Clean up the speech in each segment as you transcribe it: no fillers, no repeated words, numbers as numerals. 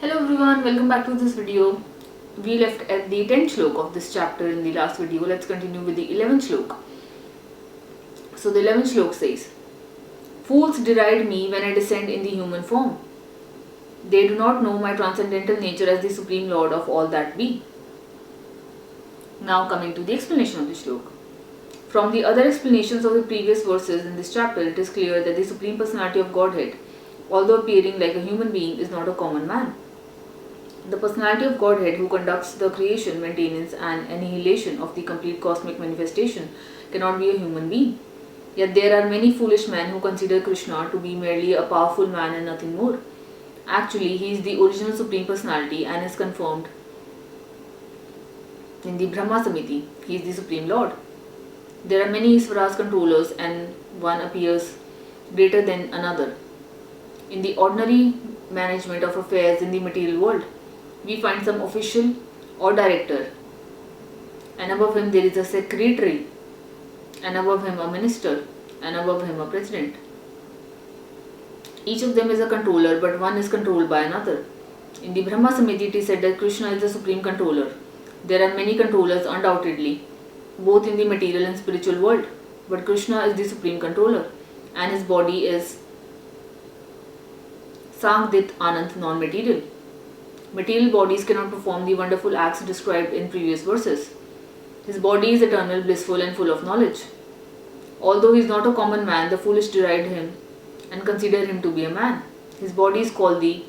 Hello everyone, welcome back to this video. We left at the 10th shloka of this chapter in the last video. Let's continue with the 11th shloka. So the 11th shloka says, Fools deride me when I descend in the human form. They do not know my transcendental nature as the Supreme Lord of all that be. Now coming to the explanation of the shloka. From the other explanations of the previous verses in this chapter, it is clear that the Supreme Personality of Godhead, although appearing like a human being, is not a common man. The personality of Godhead, who conducts the creation, maintenance and annihilation of the complete cosmic manifestation, cannot be a human being. Yet there are many foolish men who consider Krishna to be merely a powerful man and nothing more. Actually, he is the original Supreme Personality and is confirmed in the Brahma Samiti. He is the Supreme Lord. There are many Iswaras controllers and one appears greater than another. In the ordinary management of affairs in the material world, we find some official or director, and above him there is a secretary, and above him a minister, and above him a president. Each of them is a controller, but one is controlled by another. In the Brahma Samiti it is said that Krishna is the supreme controller. There are many controllers undoubtedly, both in the material and spiritual world, but Krishna is the supreme controller, and his body is Sangdit Anant non-material. Material bodies cannot perform the wonderful acts described in previous verses. His body is eternal, blissful and full of knowledge. Although he is not a common man, the foolish deride him and consider him to be a man. His body is called the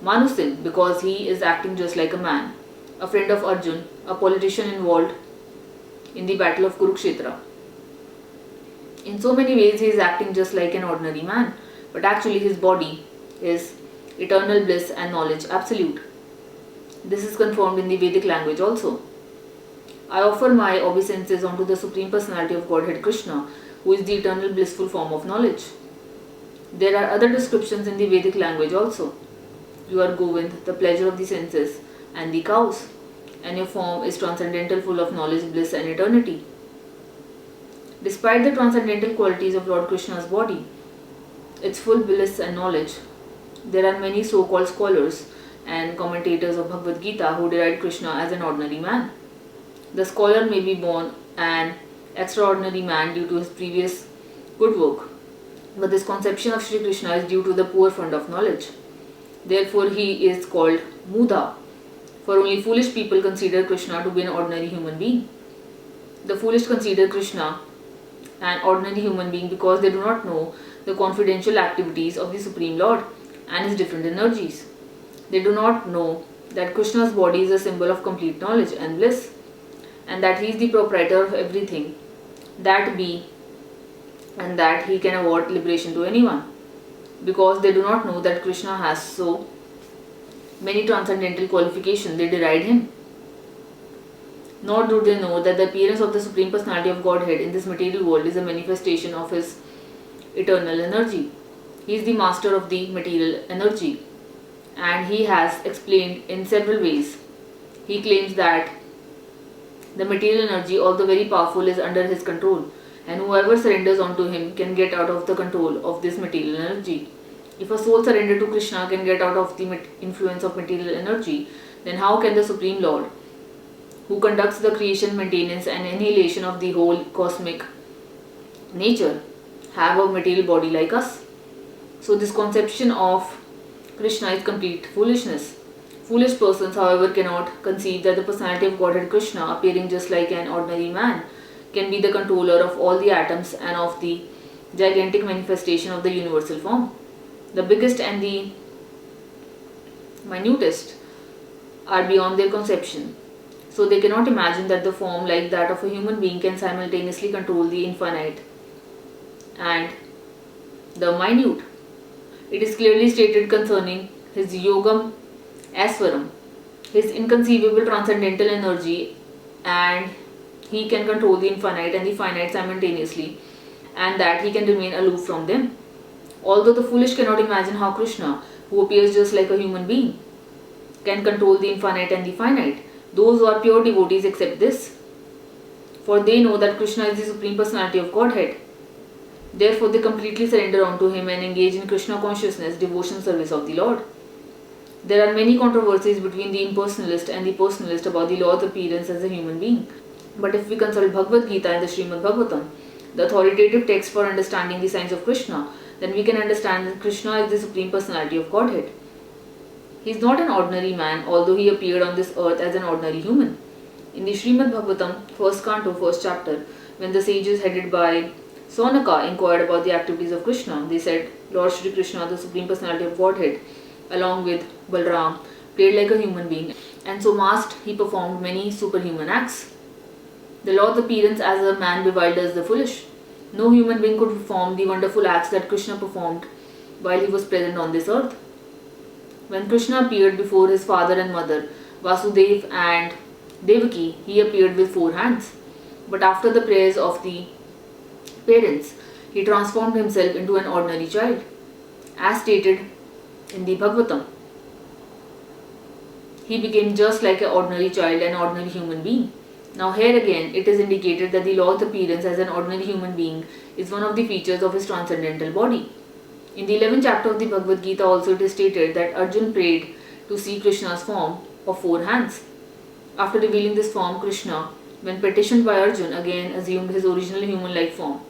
Manusin because he is acting just like a man, a friend of Arjun, a politician involved in the battle of Kurukshetra. In so many ways he is acting just like an ordinary man, but actually his body is eternal bliss and knowledge absolute. This is confirmed in the Vedic language also. I offer my obeisances unto the Supreme Personality of Godhead Krishna, who is the eternal blissful form of knowledge. There are other descriptions in the Vedic language also. You are Govind, the pleasure of the senses, and the cows, and your form is transcendental, full of knowledge, bliss and eternity. Despite the transcendental qualities of Lord Krishna's body, its full bliss and knowledge, there are many so-called scholars and commentators of Bhagavad Gita who deride Krishna as an ordinary man. The scholar may be born an extraordinary man due to his previous good work, but this conception of Sri Krishna is due to the poor fund of knowledge. Therefore he is called Mudha, for only foolish people consider Krishna to be an ordinary human being. The foolish consider Krishna an ordinary human being because they do not know the confidential activities of the Supreme Lord and his different energies. They do not know that Krishna's body is a symbol of complete knowledge and bliss, and that he is the proprietor of everything that be, and that he can award liberation to anyone. Because they do not know that Krishna has so many transcendental qualifications, they deride him. Nor do they know that the appearance of the Supreme Personality of Godhead in this material world is a manifestation of his eternal energy. He is the master of the material energy, and he has explained in several ways. He claims that the material energy, although very powerful, is under his control, and whoever surrenders onto him can get out of the control of this material energy. If a soul surrendered to Krishna can get out of the influence of material energy, then how can the Supreme Lord, who conducts the creation, maintenance and annihilation of the whole cosmic nature, have a material body like us? So this conception of Krishna is complete foolishness. Foolish persons, however, cannot conceive that the personality of Godhead Krishna, appearing just like an ordinary man, can be the controller of all the atoms and of the gigantic manifestation of the universal form. The biggest and the minutest are beyond their conception. So they cannot imagine that the form like that of a human being can simultaneously control the infinite and the minute. It is clearly stated concerning his Yogam Aswaram, his inconceivable transcendental energy, and he can control the infinite and the finite simultaneously, and that he can remain aloof from them. Although the foolish cannot imagine how Krishna, who appears just like a human being, can control the infinite and the finite, those who are pure devotees accept this, for they know that Krishna is the Supreme Personality of Godhead. Therefore they completely surrender unto him and engage in Krishna consciousness, devotion, service of the Lord. There are many controversies between the impersonalist and the personalist about the Lord's appearance as a human being. But if we consult Bhagavad Gita and the Srimad Bhagavatam, the authoritative text for understanding the signs of Krishna, then we can understand that Krishna is the Supreme Personality of Godhead. He is not an ordinary man, although he appeared on this earth as an ordinary human. In the Srimad Bhagavatam, first canto, first chapter, when the sages headed by Sonaka inquired about the activities of Krishna, they said, Lord Shri Krishna, the Supreme Personality of Godhead, along with Balram, played like a human being, and so masked he performed many superhuman acts. The Lord's appearance as a man bewilders the foolish. No human being could perform the wonderful acts that Krishna performed while he was present on this earth. When Krishna appeared before his father and mother, Vasudev and Devaki, he appeared with 4 hands. But after the prayers of the parents, he transformed himself into an ordinary child, as stated in the Bhagavatam. He became just like an ordinary child, an ordinary human being. Now here again, it is indicated that the Lord's appearance as an ordinary human being is one of the features of his transcendental body. In the 11th chapter of the Bhagavad Gita also it is stated that Arjun prayed to see Krishna's form of 4 hands. After revealing this form, Krishna, when petitioned by Arjun, again assumed his original human-like form.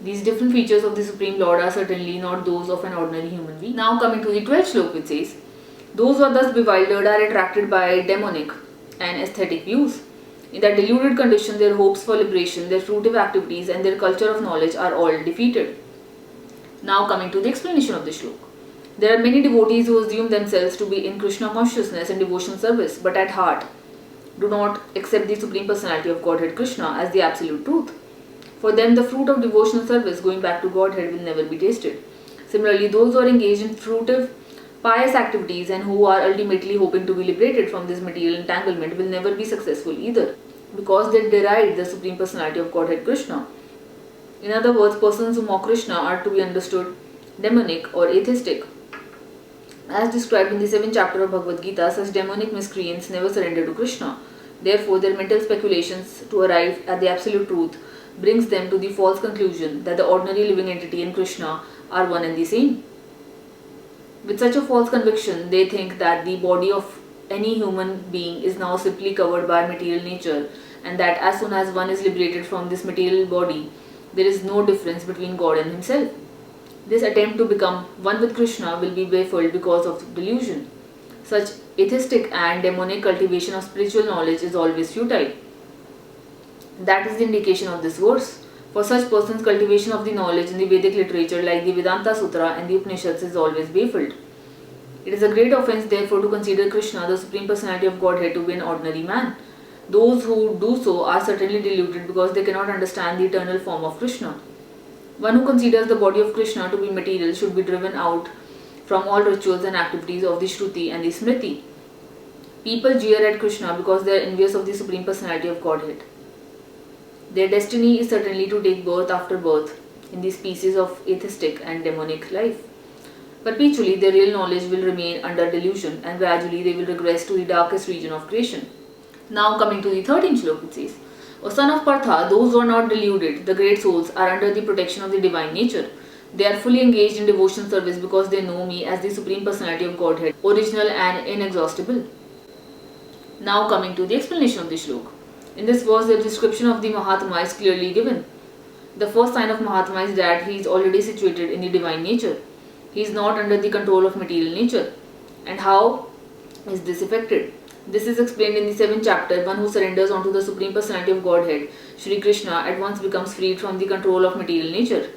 These different features of the Supreme Lord are certainly not those of an ordinary human being. Now coming to the 12th shloka, which says, those who are thus bewildered are attracted by demonic and aesthetic views. In that deluded condition, their hopes for liberation, their fruitive activities and their culture of knowledge are all defeated. Now coming to the explanation of the shloka. There are many devotees who assume themselves to be in Krishna consciousness and devotional service, but at heart do not accept the Supreme Personality of Godhead Krishna as the absolute truth. For them, the fruit of devotional service going back to Godhead will never be tasted. Similarly, those who are engaged in fruitive, pious activities and who are ultimately hoping to be liberated from this material entanglement will never be successful either, because they deride the Supreme Personality of Godhead Krishna. In other words, persons who mock Krishna are to be understood demonic or atheistic. As described in the 7th chapter of Bhagavad Gita, such demonic miscreants never surrender to Krishna. Therefore, their mental speculations to arrive at the absolute truth brings them to the false conclusion that the ordinary living entity and Krishna are one and the same. With such a false conviction, they think that the body of any human being is now simply covered by material nature, and that as soon as one is liberated from this material body, there is no difference between God and himself. This attempt to become one with Krishna will be baffled because of delusion. Such atheistic and demonic cultivation of spiritual knowledge is always futile. That is the indication of this verse. For such persons, cultivation of the knowledge in the Vedic literature like the Vedanta Sutra and the Upanishads is always baffled. It is a great offense therefore to consider Krishna, the Supreme Personality of Godhead, to be an ordinary man. Those who do so are certainly deluded because they cannot understand the eternal form of Krishna. One who considers the body of Krishna to be material should be driven out from all rituals and activities of the Shruti and the Smriti. People jeer at Krishna because they are envious of the Supreme Personality of Godhead. Their destiny is certainly to take birth after birth in the species of atheistic and demonic life. Perpetually, their real knowledge will remain under delusion and gradually they will regress to the darkest region of creation. Now coming to the 13th shloka, it says, O son of Partha, those who are not deluded, the great souls, are under the protection of the divine nature. They are fully engaged in devotional service because they know me as the Supreme Personality of Godhead, original and inexhaustible. Now coming to the explanation of the shloka. In this verse, the description of the Mahatma is clearly given. The first sign of Mahatma is that he is already situated in the divine nature. He is not under the control of material nature. And how is this effected? This is explained in the 7th chapter. One who surrenders onto the Supreme Personality of Godhead, Shri Krishna, at once becomes freed from the control of material nature.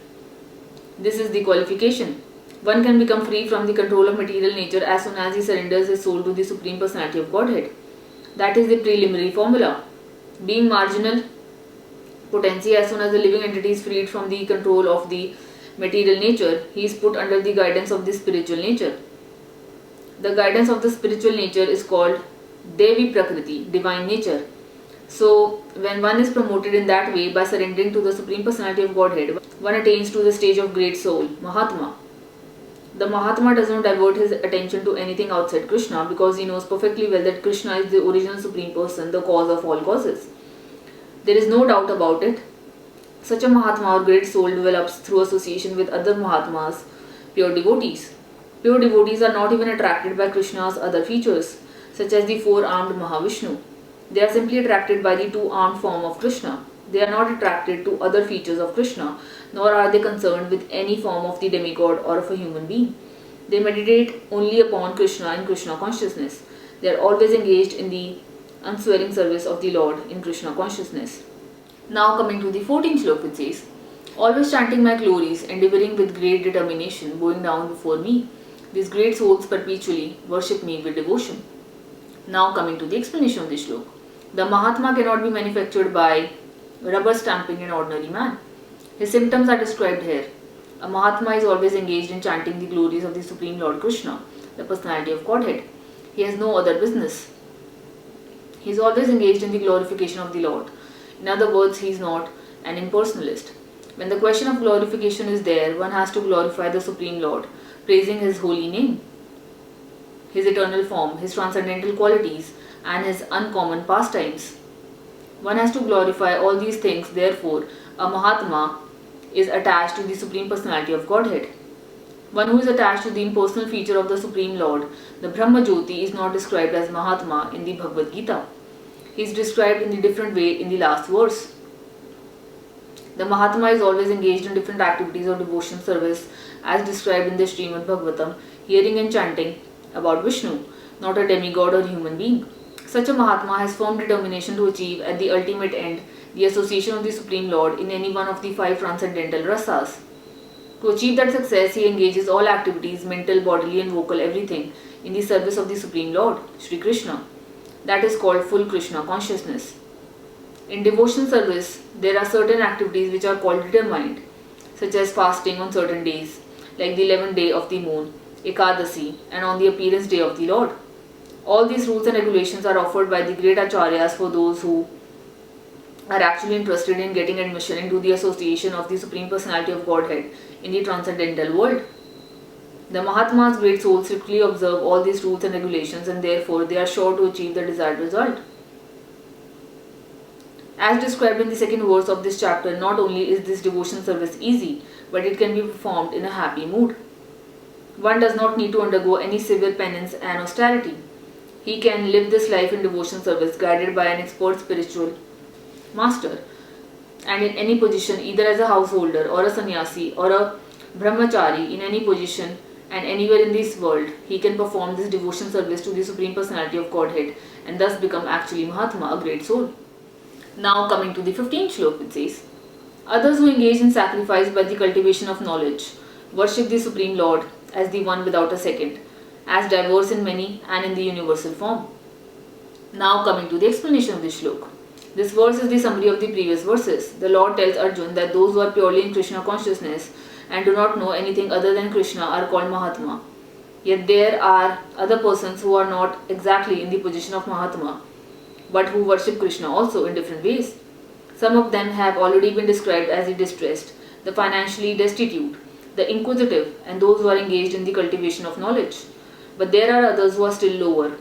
This is the qualification. One can become free from the control of material nature as soon as he surrenders his soul to the Supreme Personality of Godhead. That is the preliminary formula. Being marginal potency, as soon as the living entity is freed from the control of the material nature, he is put under the guidance of the spiritual nature. The guidance of the spiritual nature is called Devi Prakriti, divine nature. So, when one is promoted in that way by surrendering to the Supreme Personality of Godhead, one attains to the stage of great soul, Mahatma. The Mahatma does not divert his attention to anything outside Krishna because he knows perfectly well that Krishna is the original Supreme Person, the cause of all causes. There is no doubt about it. Such a Mahatma or great soul develops through association with other Mahatmas, pure devotees. Pure devotees are not even attracted by Krishna's other features, such as the four-armed Mahavishnu. They are simply attracted by the two-armed form of Krishna. They are not attracted to other features of Krishna, nor are they concerned with any form of the demigod or of a human being. They meditate only upon Krishna in Krishna consciousness. They are always engaged in the unswearing service of the Lord in Krishna consciousness. Now coming to the 14th shloka, it says, always chanting my glories, endeavoring with great determination, bowing down before me, these great souls perpetually worship me with devotion. Now coming to the explanation of this shloka. The Mahatma cannot be manufactured by rubber stamping an ordinary man. His symptoms are described here. A Mahatma is always engaged in chanting the glories of the Supreme Lord Krishna, the personality of Godhead. He has no other business. He is always engaged in the glorification of the Lord. In other words, he is not an impersonalist. When the question of glorification is there, one has to glorify the Supreme Lord, praising His holy name, His eternal form, His transcendental qualities, and His uncommon pastimes. One has to glorify all these things, therefore, a Mahatma is attached to the Supreme Personality of Godhead. One who is attached to the impersonal feature of the Supreme Lord, the Brahma Jyoti, is not described as Mahatma in the Bhagavad Gita. He is described in a different way in the last verse. The Mahatma is always engaged in different activities of devotion service as described in the Srimad Bhagavatam, hearing and chanting about Vishnu, not a demigod or human being. Such a Mahatma has firm determination to achieve at the ultimate end the association of the Supreme Lord in any one of the five transcendental rasas. To achieve that success, he engages all activities, mental, bodily and vocal, everything, in the service of the Supreme Lord, Sri Krishna. That is called full Krishna consciousness. In devotional service, there are certain activities which are called determined, such as fasting on certain days, like the 11th day of the moon, Ekadasi, and on the appearance day of the Lord. All these rules and regulations are offered by the great acharyas for those who are actually interested in getting admission into the association of the Supreme Personality of Godhead in the transcendental world. The Mahatma's great souls strictly observe all these rules and regulations, and therefore they are sure to achieve the desired result. As described in the second verse of this chapter, not only is this devotion service easy, but it can be performed in a happy mood. One does not need to undergo any severe penance and austerity. He can live this life in devotion service guided by an expert spiritual master, and in any position, either as a householder or a sannyasi or a brahmachari, in any position and anywhere in this world, he can perform this devotion service to the Supreme Personality of Godhead and thus become actually Mahatma, a great soul. Now coming to the 15th shloka, it says, others who engage in sacrifice by the cultivation of knowledge worship the Supreme Lord as the one without a second, as diverse in many and in the universal form. Now coming to the explanation of this shloka. This verse is the summary of the previous verses. The Lord tells Arjun that those who are purely in Krishna consciousness and do not know anything other than Krishna are called Mahatma. Yet there are other persons who are not exactly in the position of Mahatma, but who worship Krishna also in different ways. Some of them have already been described as the distressed, the financially destitute, the inquisitive, and those who are engaged in the cultivation of knowledge. But there are others who are still lower,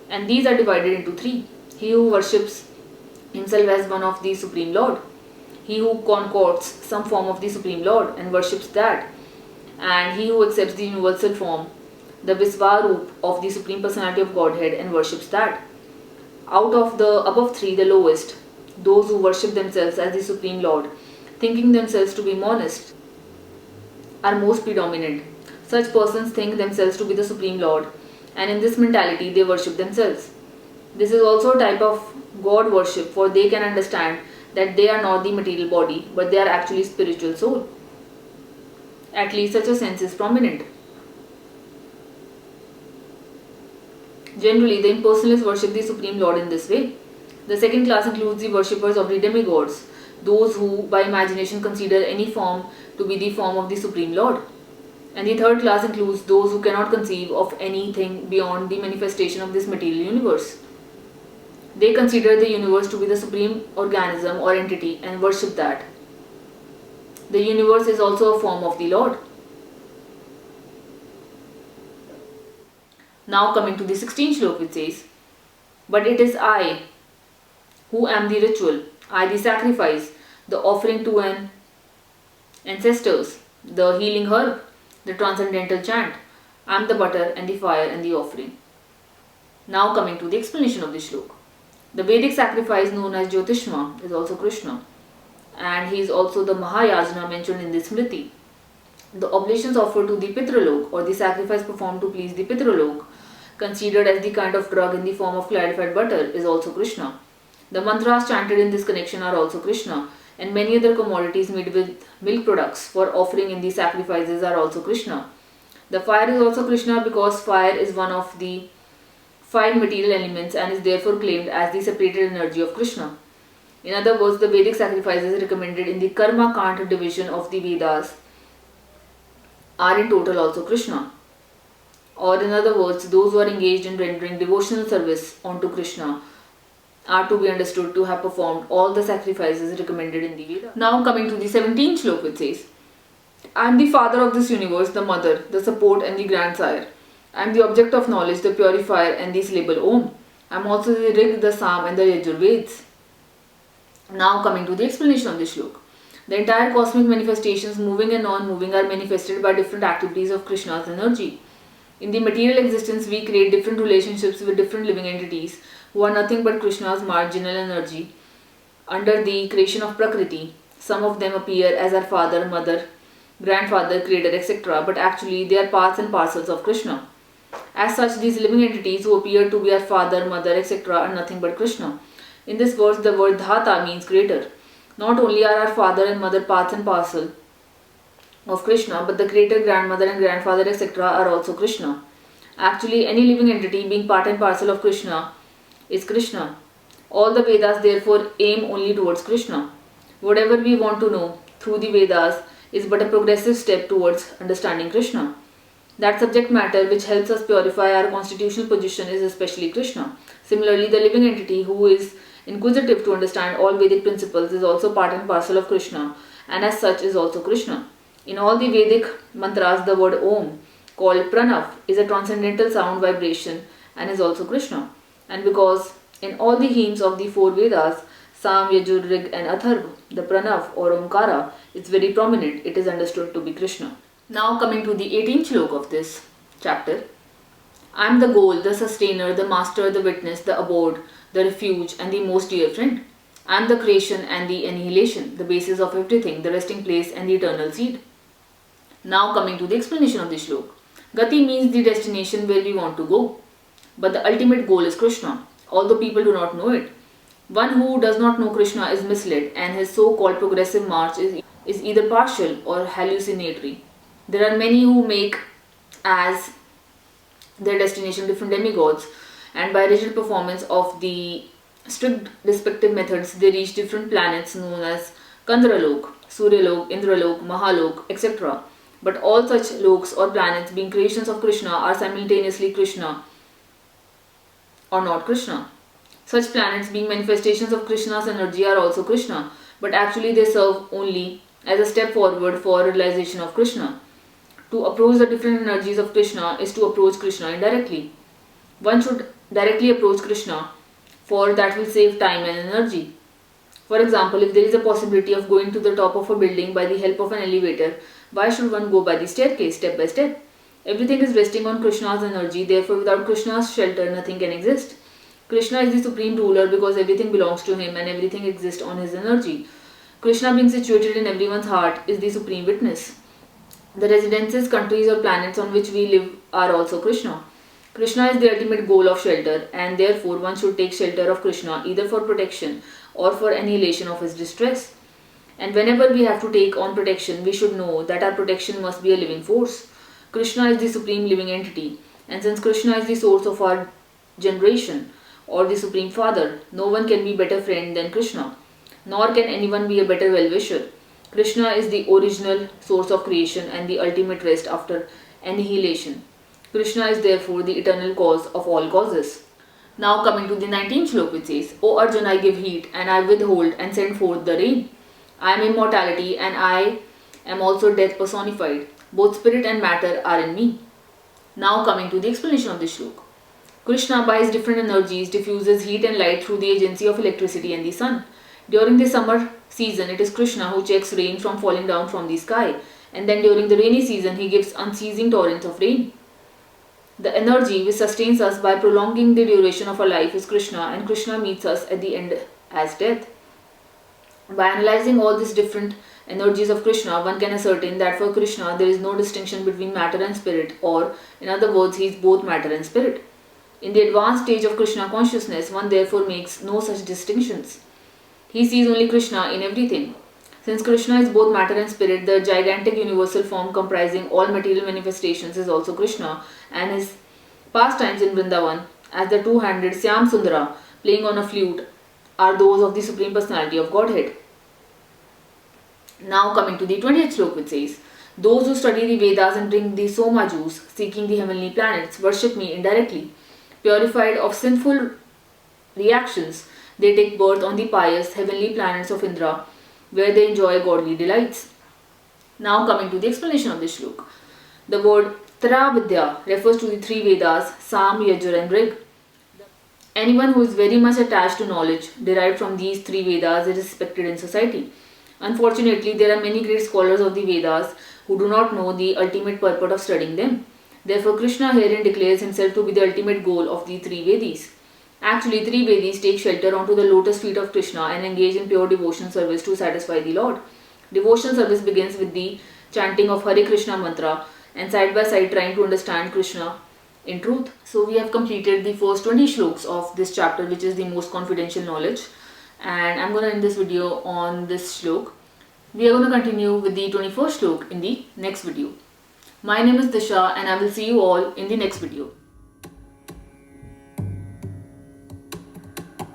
and these are divided into three. He who worships himself as one of the Supreme Lord, he who concocts some form of the Supreme Lord and worships that, and he who accepts the universal form, the Visvarup of the Supreme Personality of Godhead, and worships that. Out of the above three, the lowest, those who worship themselves as the Supreme Lord, thinking themselves to be monist, are most predominant. Such persons think themselves to be the Supreme Lord, and in this mentality they worship themselves. This is also a type of God worship, for they can understand that they are not the material body, but they are actually spiritual soul. At least such a sense is prominent. Generally, the impersonalists worship the Supreme Lord in this way. The second class includes the worshippers of the demigods, those who by imagination consider any form to be the form of the Supreme Lord. And the third class includes those who cannot conceive of anything beyond the manifestation of this material universe. They consider the universe to be the supreme organism or entity and worship that. The universe is also a form of the Lord. Now coming to the 16th shloka, which says, but it is I who am the ritual, I the sacrifice, the offering to an ancestors, the healing herb, the transcendental chant, I am the butter and the fire and the offering. Now coming to the explanation of the shloka. The Vedic sacrifice known as Jyotishma is also Krishna, and he is also the Mahayajna mentioned in the Smriti. The oblations offered to the Pitralok, or the sacrifice performed to please the Pitralok, considered as the kind of drug in the form of clarified butter, is also Krishna. The mantras chanted in this connection are also Krishna, and many other commodities made with milk products for offering in the sacrifices are also Krishna. The fire is also Krishna because fire is one of the five material elements and is therefore claimed as the separated energy of Krishna. In other words, the Vedic sacrifices recommended in the Karma Kant division of the Vedas are in total also Krishna. Or in other words, those who are engaged in rendering devotional service onto Krishna are to be understood to have performed all the sacrifices recommended in the Vedas. Now coming to the 17th shloka, it says, I am the father of this universe, the mother, the support and the grandsire. I am the object of knowledge, the purifier and the syllable Om. I am also the Rig, the Sam and the Yajurveds. Now coming to the explanation of this shloka. The entire cosmic manifestations, moving and non-moving, are manifested by different activities of Krishna's energy. In the material existence, we create different relationships with different living entities who are nothing but Krishna's marginal energy. Under the creation of Prakriti, some of them appear as our father, mother, grandfather, creator, etc., but actually they are parts and parcels of Krishna. As such, these living entities who appear to be our father, mother, etc. are nothing but Krishna. In this verse, the word Dhata means creator. Not only are our father and mother parts and parcel of Krishna, but the creator, grandmother and grandfather, etc. are also Krishna. Actually, any living entity being part and parcel of Krishna is Krishna. All the Vedas therefore aim only towards Krishna. Whatever we want to know through the Vedas is but a progressive step towards understanding Krishna. That subject matter which helps us purify our constitutional position is especially Krishna. Similarly, the living entity who is inquisitive to understand all Vedic principles is also part and parcel of Krishna, and as such is also Krishna. In all the Vedic mantras, the word Om, called Pranav, is a transcendental sound vibration and is also Krishna. And because in all the hymns of the four Vedas, Sam, Yajur, Rig and Atharva, the Pranav or Omkara is very prominent, it is understood to be Krishna. Now coming to the 18th shloka of this chapter. I am the goal, the sustainer, the master, the witness, the abode, the refuge and the most dear friend. I am the creation and the annihilation, the basis of everything, the resting place and the eternal seed. Now coming to the explanation of this shloka. Gati means the destination where we want to go. But the ultimate goal is Krishna, although people do not know it. One who does not know Krishna is misled, and his so-called progressive march is either partial or hallucinatory. There are many who make as their destination different demigods, and by rigid performance of the strict respective methods, they reach different planets known as Kandralok, Suryalok, Indralok, Mahalok, etc. But all such loks or planets being creations of Krishna are simultaneously Krishna or not Krishna. Such planets being manifestations of Krishna's energy are also Krishna, but actually they serve only as a step forward for realization of Krishna. To approach the different energies of Krishna is to approach Krishna indirectly. One should directly approach Krishna, for that will save time and energy. For example, if there is a possibility of going to the top of a building by the help of an elevator, why should one go by the staircase step by step? Everything is resting on Krishna's energy, therefore without Krishna's shelter nothing can exist. Krishna is the supreme ruler because everything belongs to him and everything exists on his energy. Krishna being situated in everyone's heart is the supreme witness. The residences, countries or planets on which we live are also Krishna. Krishna is the ultimate goal of shelter, and therefore one should take shelter of Krishna either for protection or for annihilation of his distress. And whenever we have to take on protection, we should know that our protection must be a living force. Krishna is the supreme living entity, and since Krishna is the source of our generation or the supreme father, no one can be a better friend than Krishna, nor can anyone be a better well-wisher. Krishna is the original source of creation and the ultimate rest after annihilation. Krishna is therefore the eternal cause of all causes. Now coming to the 19th shloka, which says, O Arjuna, I give heat and I withhold and send forth the rain. I am immortality and I am also death personified. Both spirit and matter are in me. Now coming to the explanation of this shloka. Krishna by his different energies diffuses heat and light through the agency of electricity and the sun. During the summer season, it is Krishna who checks rain from falling down from the sky, and then during the rainy season, he gives unceasing torrents of rain. The energy which sustains us by prolonging the duration of our life is Krishna, and Krishna meets us at the end as death. By analyzing all these different energies of Krishna, one can ascertain that for Krishna there is no distinction between matter and spirit, or in other words, he is both matter and spirit. In the advanced stage of Krishna consciousness, one therefore makes no such distinctions. He sees only Krishna in everything. Since Krishna is both matter and spirit, the gigantic universal form comprising all material manifestations is also Krishna, and his pastimes in Vrindavan, as the two-handed Syam Sundara playing on a flute, are those of the Supreme Personality of Godhead. Now coming to the 20th slok, which says, "Those who study the Vedas and drink the Soma juice, seeking the heavenly planets, worship me indirectly. Purified of sinful reactions, they take birth on the pious heavenly planets of Indra, where they enjoy godly delights." Now coming to the explanation of this shlok. The word Travidya refers to the three Vedas, Sam, Yajur and Rig. Anyone who is very much attached to knowledge derived from these three Vedas is respected in society. Unfortunately, there are many great scholars of the Vedas who do not know the ultimate purport of studying them. Therefore, Krishna herein declares himself to be the ultimate goal of the three Vedis. Actually, three Vedis take shelter onto the lotus feet of Krishna and engage in pure devotion service to satisfy the Lord. Devotion service begins with the chanting of Hare Krishna mantra and side by side trying to understand Krishna in truth. So we have completed the first 20 shloks of this chapter, which is the most confidential knowledge, and I'm going to end this video on this shlok. We are going to continue with the 21st shlok in the next video. My name is Disha, and I will see you all in the next video.